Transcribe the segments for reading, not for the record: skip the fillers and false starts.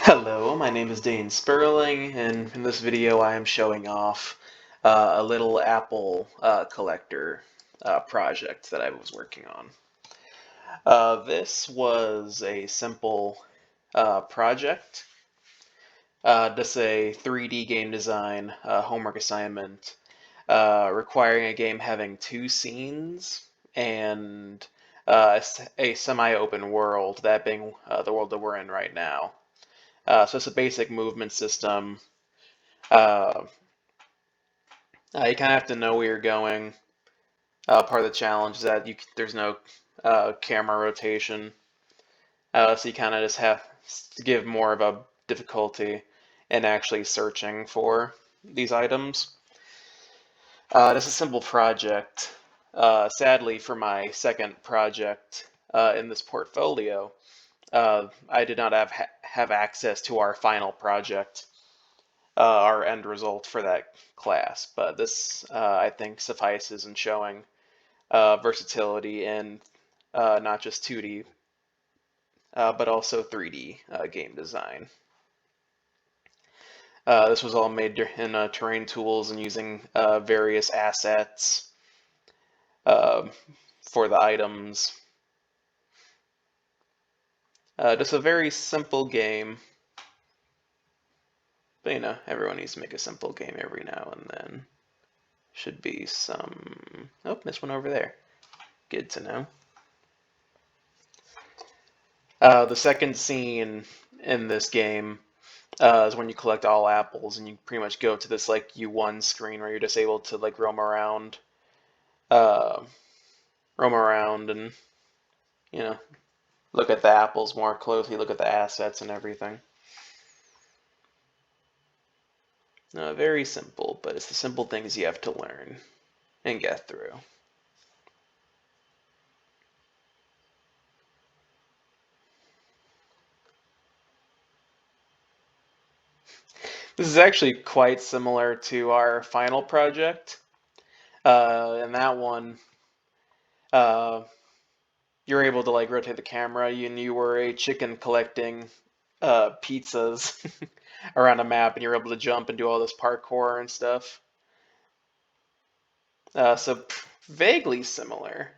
Hello, my name is Dane Sperling, and in this video I am showing off a little apple collector project that I was working on. This was a simple project, just a 3D game design homework assignment requiring a game having two scenes and a semi-open world, that being the world that we're in right now. So it's a basic movement system. Uh, you kind of have to know where you're going. Part of the challenge is that there's no camera rotation, so you kind of just have to give more of a difficulty in actually searching for these items. This is a simple project. Sadly, for my second project in this portfolio, I did not have access to our final project, our end result for that class. But this, I think, suffices in showing versatility in not just 2D, but also 3D game design. This was all made in Terrain Tools and using various assets for the items. Just a very simple game. But everyone needs to make a simple game every now and then. Should be some... Oh, missed one over there. Good to know. The second scene in this game is when you collect all apples, and you pretty much go to this like U1 screen where you're just able to like roam around and look at the apples more closely, look at the assets and everything. Very simple, but it's the simple things you have to learn and get through. This is actually quite similar to our final project. In that one, you're able to like rotate the camera, and you were a chicken collecting pizzas around a map, and you're able to jump and do all this parkour and stuff. So vaguely similar.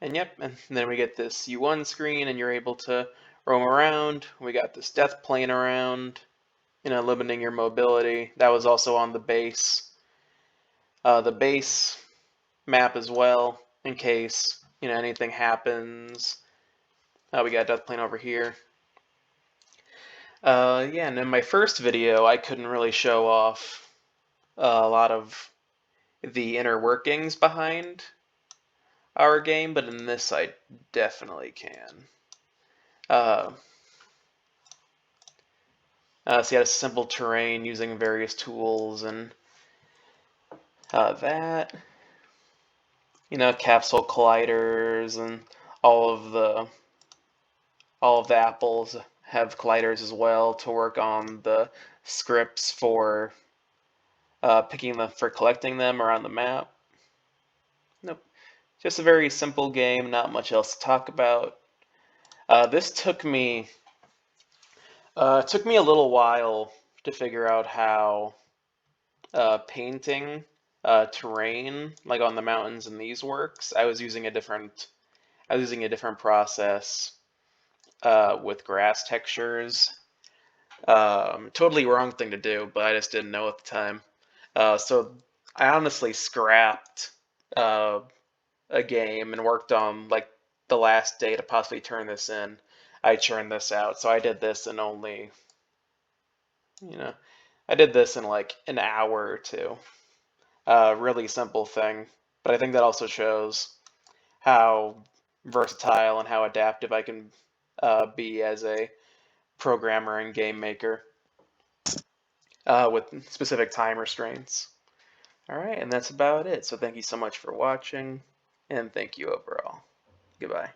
And yep, and then we get this U1 screen, and you're able to roam around. We got this death plane around, limiting your mobility. That was also on the base map as well, in case anything happens. We got death plane over here. Yeah, and in my first video, I couldn't really show off a lot of the inner workings behind our game, but in this I definitely can. So you had a simple terrain using various tools and that, capsule colliders, and all of the apples have colliders as well to work on the scripts for for collecting them around the map. Nope. Just a very simple game, not much else to talk about. This took me a little while to figure out how painting terrain, like on the mountains in these works. I was using a different process with grass textures. Totally wrong thing to do, but I just didn't know at the time. So I honestly scrapped a game and worked on like the last day to possibly turn this in. I churned this out, so I did this in only, I did this in like an hour or two. Really simple thing, but I think that also shows how versatile and how adaptive I can be as a programmer and game maker with specific time restraints. All right, and that's about it. So thank you so much for watching, and thank you overall. Goodbye.